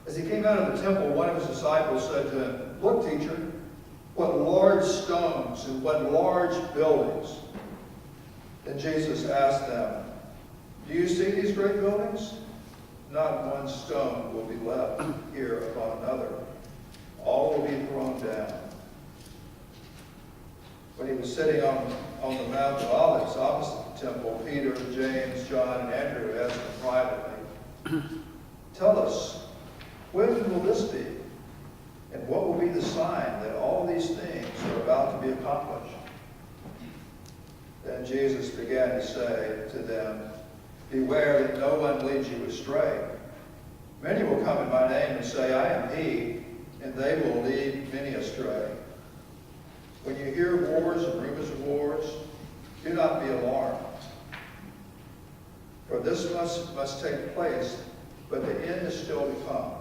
As he came out of the temple, one of his disciples said to him, "Look, teacher, what large stones and what large buildings." Then Jesus asked them, "Do you see these great buildings? Not one stone will be left here upon another. All will be thrown down." When he was sitting on the Mount of Olives opposite the temple, Peter, James, John, and Andrew asked him privately, "Tell us, when will this be? And what will be the sign that all these things are about to be accomplished?" Then Jesus began to say to them, "Beware that no one leads you astray. Many will come in my name and say, 'I am he,' and they will lead many astray. When you hear wars and rumors of wars, do not be alarmed. For this must take place, but the end is still to come.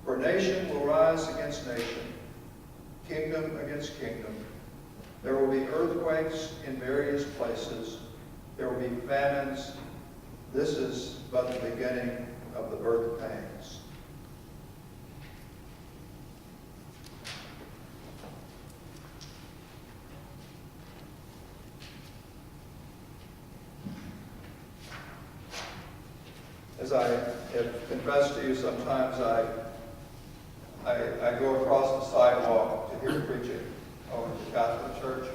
For nation will rise against nation, kingdom against kingdom. There will be earthquakes in various places. There will be famines. This is but the beginning of the birth pangs." As I have confessed to you, sometimes I go across the sidewalk to hear preaching over at the Catholic Church.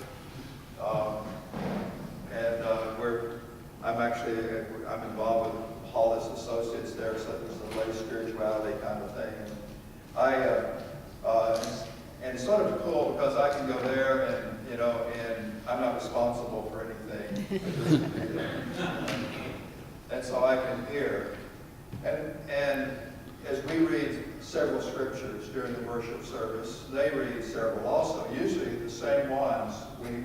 I'm involved with Paulus Associates there, so there's a lay spirituality kind of thing. And it's sort of cool because I can go there and I'm not responsible for anything. And so I can hear. And as we read several scriptures during the worship service, they read several also, usually the same ones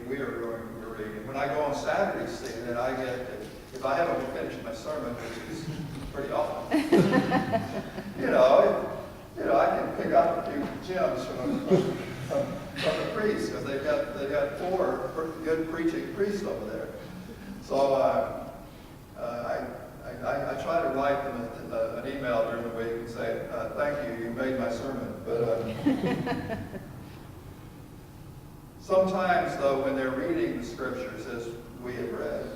we are going to read. When I go on Saturday, see, then I get, if I haven't finished my sermon, which is pretty often, I can pick up a few gems from the priests, because they've got 4 good preaching priests over there. So I try to write them an email during the week and say, "Thank you, you made my sermon." But sometimes, though, when they're reading the scriptures as we have read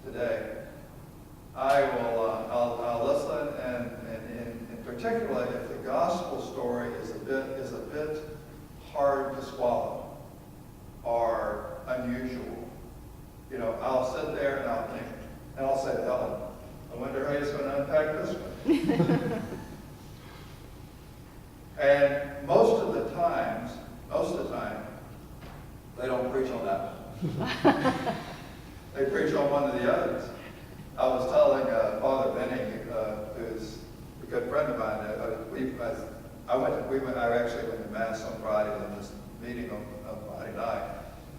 today, I'll listen, and particularly if the gospel story is a bit hard to swallow or unusual. I'll sit there and I'll think, and I'll say to Helen, "I wonder how he's going to unpack this one." And most of the time, they don't preach on that one. They preach on one of the others. I was telling Father Benning, who's a good friend of mine, I actually went to Mass on Friday and this meeting on Friday night,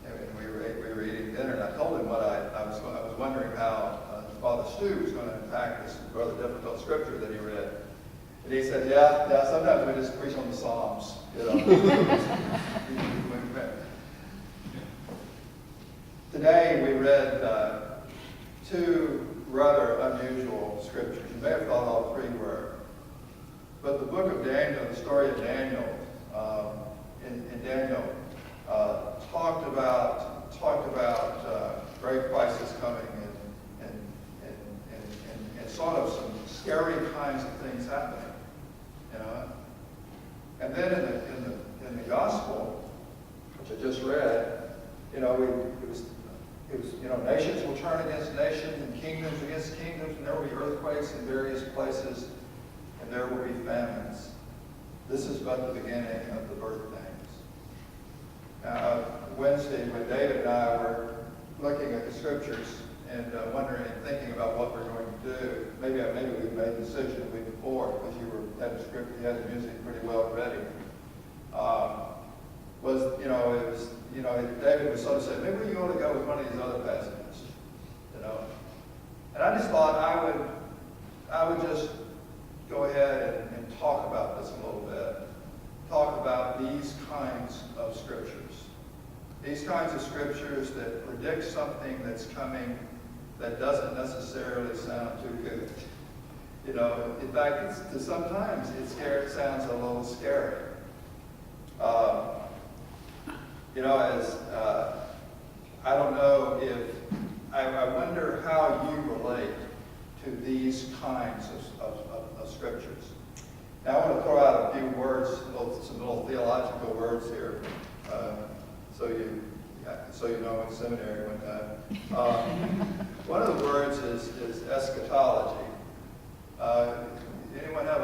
and we were eating dinner, and I told him what I was wondering how Father Stu was going to unpack this rather difficult scripture that he read. And he said, yeah, sometimes we just preach on the Psalms, Today we read 2 rather unusual scriptures. You may have thought all 3 were. But the book of Daniel, the story of Daniel, in Daniel, talked about great crisis coming and sort of some scary kinds of things happening, And then in the gospel, which I just read, it was nations will turn against nations and kingdoms against kingdoms, and there will be earthquakes in various places, and there will be famines. This is but the beginning of the birth pangs. Now, Wednesday, when David and I were looking at the scriptures and wondering and thinking about what we're going to do, maybe we made a decision the week before because you had the music pretty well ready. David was sort of saying, maybe you ought to go with one of these other passages, And I just thought I would just go ahead and talk about this a little bit. Talk about these kinds of scriptures. These kinds of scriptures that predict something that's coming that doesn't necessarily sound too good. You know, in fact, sometimes it sounds a little scary. You know, I don't know if, I wonder how you relate to these kinds of scriptures. Now I want to throw out a few words, some little theological words here, so you know in seminary one time. One of the words is eschatology. Anyone have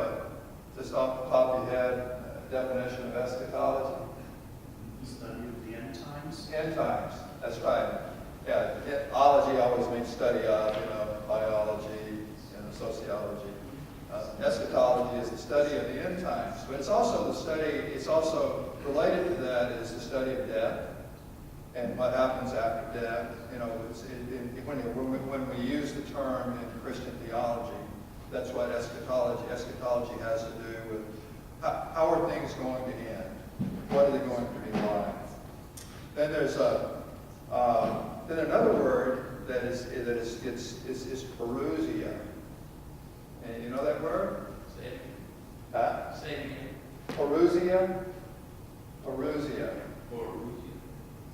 just off the top of your head, a definition of eschatology? Study of the end times. End times, that's right. Yeah, ology always means study of, biology, sociology. Eschatology is the study of the end times, but it's also related to that is the study of death and what happens after death. When we use the term in Christian theology, that's what eschatology has to do with how are things going to end? What are they going to be like? Then there's then another word that is parousia. And you know that word? Say it. Say it again. Parousia. Parousia. Parousia.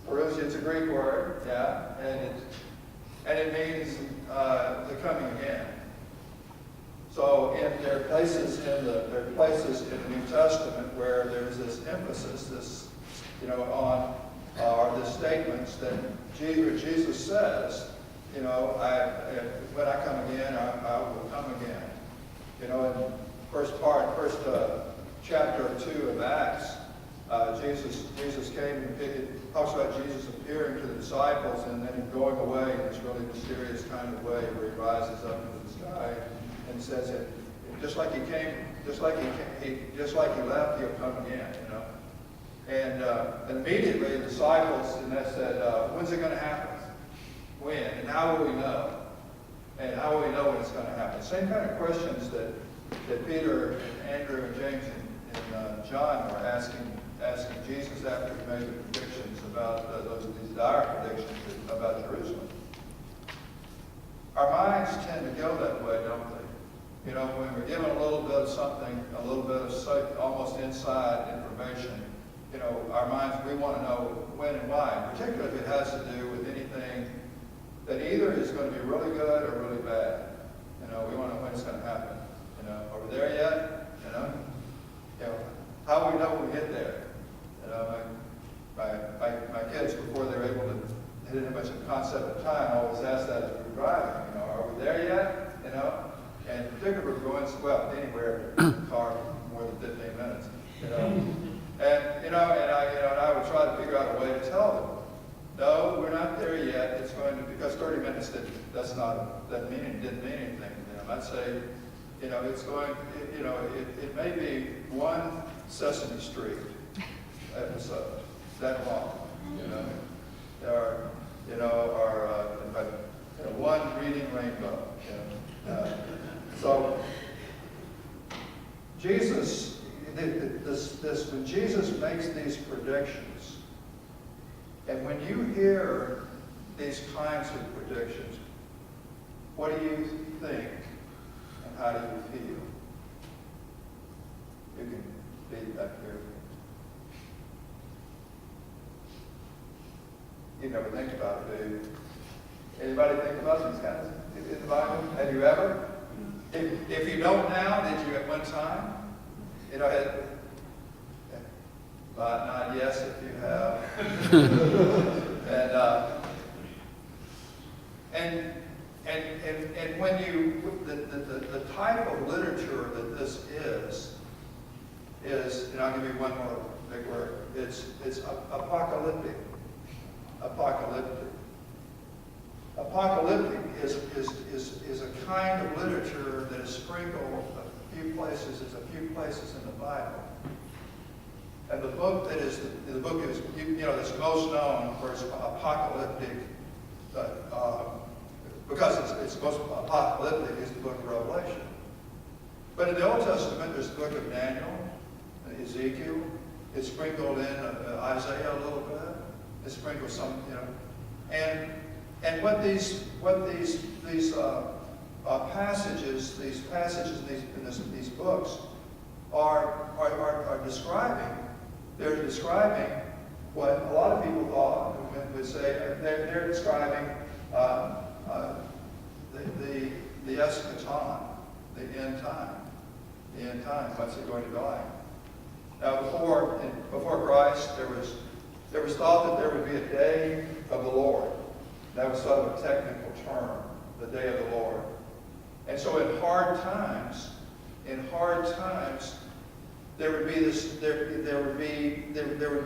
Parousia, it's a Greek word, yeah, and it means the coming again. So there are places in the New Testament where there's this emphasis, on this statements that Jesus says, when I come again, I will come again. In first chapter 2 of Acts, Jesus came and it talks about Jesus appearing to the disciples and then him going away in this really mysterious kind of way where he rises up into the sky and says that just like he left, he'll come again. And immediately the disciples and they said, when's it going to happen? When? And how will we know? And how will we know when it's going to happen? Same kind of questions that Peter and Andrew and James and John were asking Jesus after he made the predictions about these dire predictions about Jerusalem. Our minds tend to go that way, don't they? When we're given a little bit of something, a little bit of almost inside information, our minds, we want to know when and why, particularly if it has to do with anything that either is going to be really good or really bad. We want to know when it's going to happen. Are we there yet? How do we know when we get there? My kids, before they were able to, they didn't have much of a concept of time, I always ask that as we were driving. Are we there yet? And particularly we're going, anywhere in the car for more than 15 minutes. And I would try to figure out a way to tell them, no, we're not there yet. It's going to, because 30 minutes didn't mean anything to them. I'd say, it's going, it may be one Sesame Street episode, that long, or one Reading Rainbow, So Jesus, when Jesus makes these predictions, and when you hear these kinds of predictions, what do you think and how do you feel? You can read that here. You never think about it, do you? Anybody think about these kinds in the Bible? Have you ever? If you don't now, did you at one time? Not yes if you have. and when you, the type of literature that this is, and I'll give you one more big word, it's apocalyptic. Apocalyptic. Apocalyptic is a kind of literature that is sprinkled a few places in the Bible. And the book is that's most known for its apocalyptic, because it's most apocalyptic is the book of Revelation. But in the Old Testament, there's the book of Daniel, Ezekiel. It's sprinkled in Isaiah a little bit. It's sprinkled some, and what these passages, these passages in these books are describing. They're describing what a lot of people thought would say. They're describing the eschaton, the end time. The end time. What's it going to be like? Now, before Christ, there was thought that there would be a day of the Lord. That was sort of a technical term, the day of the Lord. And so, in hard times, there would be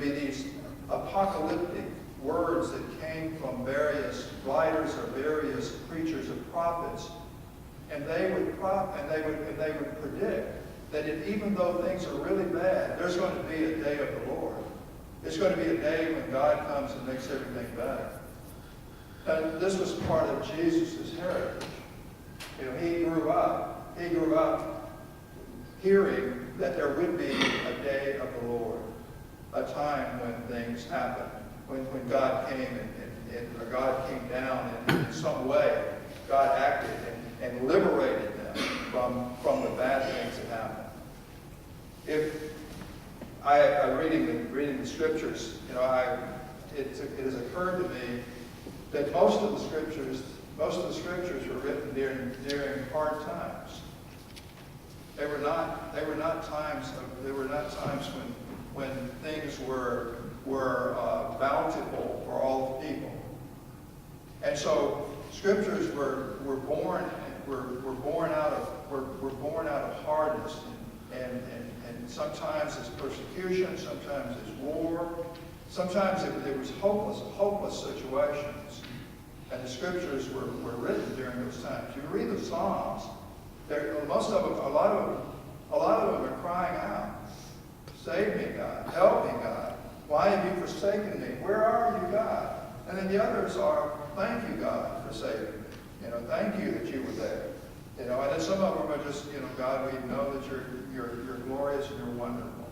these apocalyptic words that came from various writers or various preachers and prophets, and they would predict that even though things are really bad, there's going to be a day of the Lord. There's going to be a day when God comes and makes everything better. And this was part of Jesus' heritage. He grew up hearing that there would be a day of the Lord, a time when things happen, when God came or God came down and in some way, God acted and liberated them from the bad things that happened. If I'm reading the scriptures, it has occurred to me that most of the scriptures were written during hard times. They were not times when things were bountiful for all the people. And so scriptures were born out of hardness, and sometimes it's persecution, sometimes it's war, sometimes it was hopeless situations. And the scriptures were written during those times. You read the Psalms, a lot of them are crying out, "Save me, God. Help me, God. Why have you forsaken me? Where are you, God?" And then the others are, "Thank you, God, for saving me. Thank you that you were there." And then some of them are just, "God, we know that you're glorious and you're wonderful."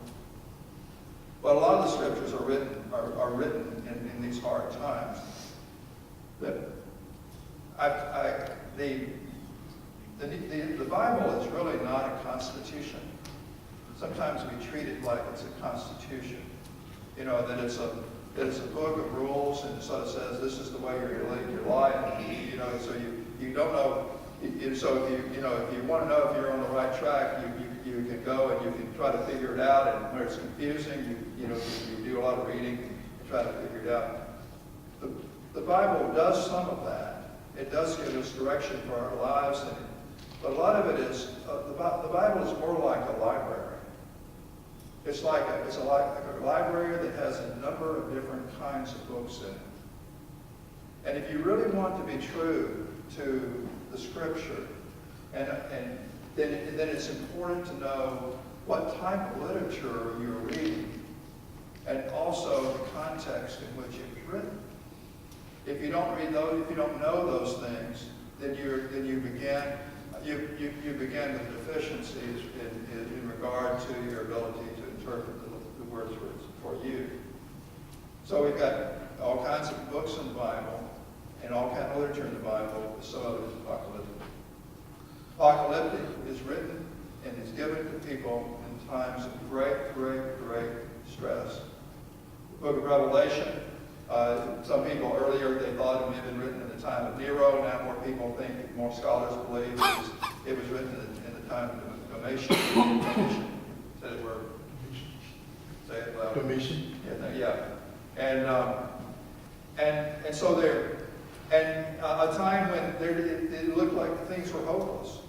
But a lot of the scriptures are written in these hard times. The Bible is really not a constitution. Sometimes we treat it like it's a constitution. That it's a book of rules, and it sort of says this is the way you're going to live your life. So you don't know. So if you want to know if you're on the right track, you can go and you can try to figure it out. And when it's confusing, you do a lot of reading and try to figure it out. The Bible does some of that. It does give us direction for our lives, but a lot of it is the Bible is more like a library. It's like a library that has a number of different kinds of books in it. And if you really want to be true to the Scripture, and then it's important to know what type of literature you're reading, and also the context in which it's written. If you don't read those, if you don't know those things, then you begin with deficiencies in regard to your ability to interpret the words for you. So we've got all kinds of books in the Bible and all kinds of literature in the Bible. Some of it is apocalyptic. Apocalyptic is written and is given to people in times of great, great, great stress. The book of Revelation, some people earlier, they thought it may have been written in the time of Nero. Now more scholars believe it was written in the time of Domitian. Said it word. Say it loud. Domitian? Yeah. And so there, and a time when it looked like things were hopeless.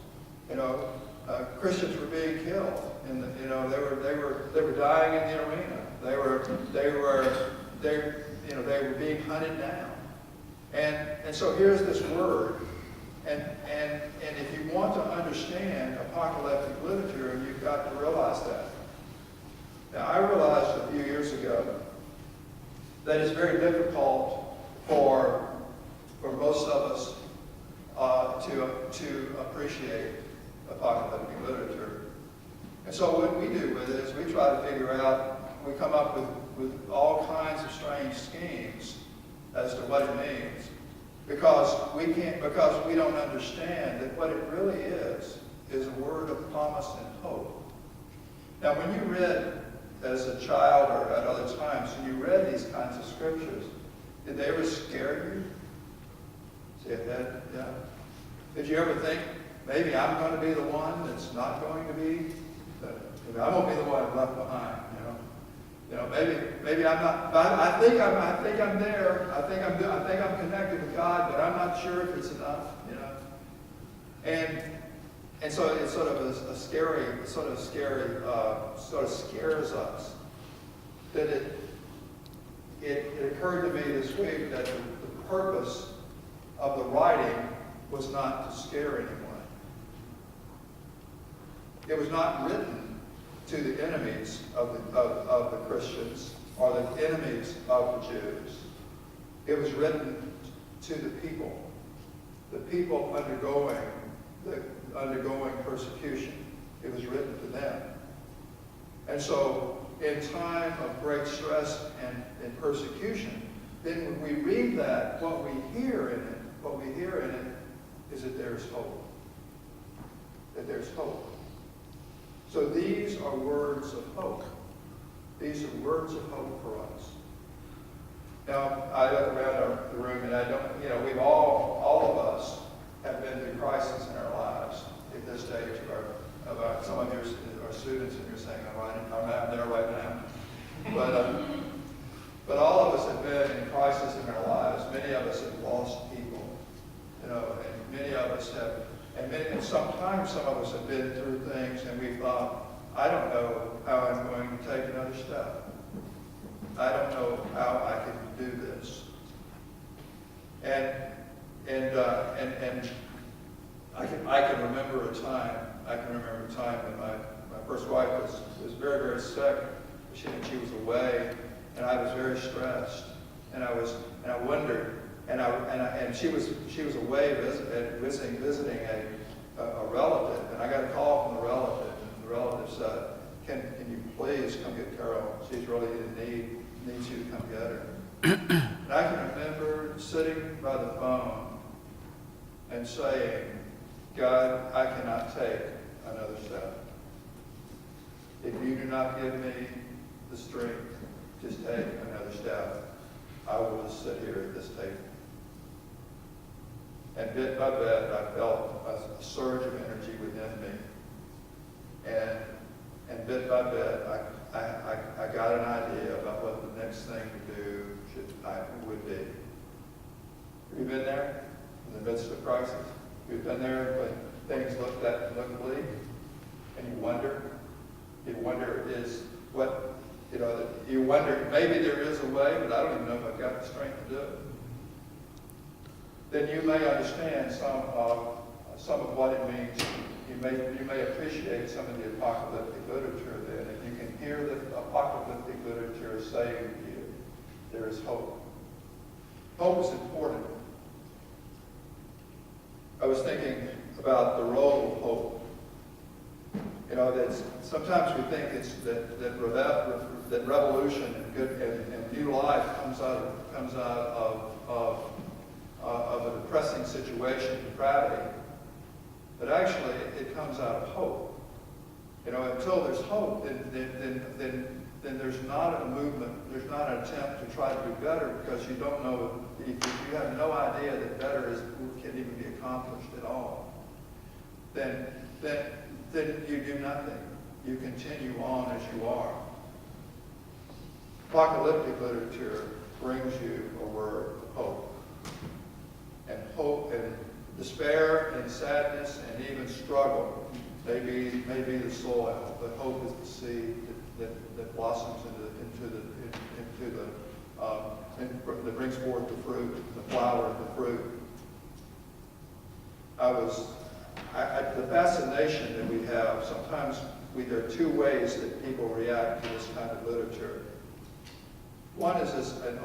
Christians were being killed, and they were dying in the arena. They were being hunted down. And so here's this word, and if you want to understand apocalyptic literature, you've got to realize that. Now, I realized a few years ago that it's very difficult for most of us to appreciate apocalyptic literature. And so what we do with it is we try to figure out, we come up with all kinds of strange schemes as to what it means. Because we don't understand that what it really is a word of promise and hope. Now, when you read as a child or at other times, when you read these kinds of scriptures, did they ever scare you? See it did? Yeah. Did you ever think, maybe I'm going to be the one that's not going to be? I'm going to be the one left behind, maybe I'm not. I think I'm there. I think I'm connected with God, but I'm not sure if it's enough, And so it's sort of a scary, sort of scares us. That it occurred to me this week that the purpose of the writing was not to scare anyone. It was not written to the enemies of the Christians or the enemies of the Jews. It was written to the people undergoing persecution. It was written to them. And so in time of great stress and persecution, then when we read that, what we hear in it is that there's hope. That there's hope. So these are words of hope. These are words of hope for us. Now, I look around the room and I don't, we've all of us have been through crisis in our lives at this stage of our some of our students, and you're saying, I'm there right now. But all of us have been in crisis in our lives. Many of us have lost people, and many of us have, and sometimes some of us have been through things and we thought, I don't know how I'm going to take another step. I don't know how I can do this. And I can remember a time when my first wife was very, very sick. She was away, and I was very stressed. And I wondered, and she was away visiting a relative, and I got a call from the relative, and the relative said, "Can you please come get Carol? She's really in needs you to come get her." And I can remember sitting by the phone and saying, "God, I cannot take another step. If you do not give me the strength to take another step, I will just sit here at this table." And bit by bit, I felt a surge of energy within me. And bit by bit, I got an idea about what the next thing to do would be. Have you been there in the midst of crisis? You've been there when things look bleak, and you wonder you wonder, maybe there is a way, but I don't even know if I've got the strength to do it. Then you may understand some of what it means. You may appreciate some of the apocalyptic literature then, and you can hear the apocalyptic literature saying to you, there is hope. Hope is important. I was thinking about the role of hope. That sometimes we think it's that revolution and new life comes out of a depressing situation, depravity. But actually, it comes out of hope. Until there's hope, then there's not a movement, there's not an attempt to try to do better, because you don't know, if you have no idea that better can even be accomplished at all. Then you do nothing. You continue on as you are. Apocalyptic literature brings you a word of hope. And hope and despair and sadness and even struggle may be the soil, but hope is the seed that blossoms that brings forth the fruit, the flower, the fruit. The fascination that we have, sometimes there are two ways that people react to this kind of literature. One is an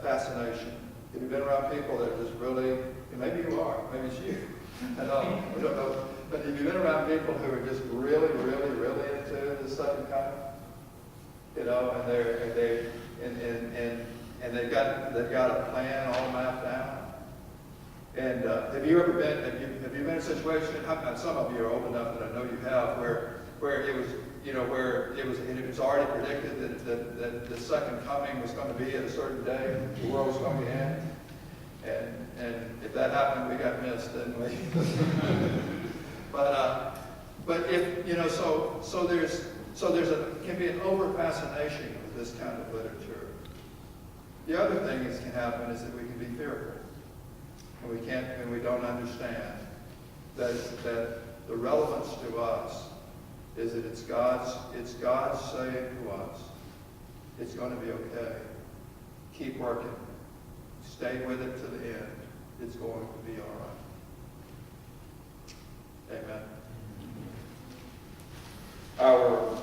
fascination. Have you been around people that are just really, maybe you are, maybe it's you, I don't know, but have you been around people who are just really, really, really into this subject kind of, and they've got a plan all mapped out, And have you been in a situation, some of you are old enough that I know you have, where it was, and it was already predicted that the second coming was going to be at a certain day, the world was going to end. And if that happened, we got missed, didn't we? But if, so can be an over fascination with this kind of literature. The other thing that can happen is that we can be fearful. And we don't understand that the relevance to us is that it's God's saying to us, it's going to be okay. Keep working. Stay with it to the end. It's going to be all right. Amen. Our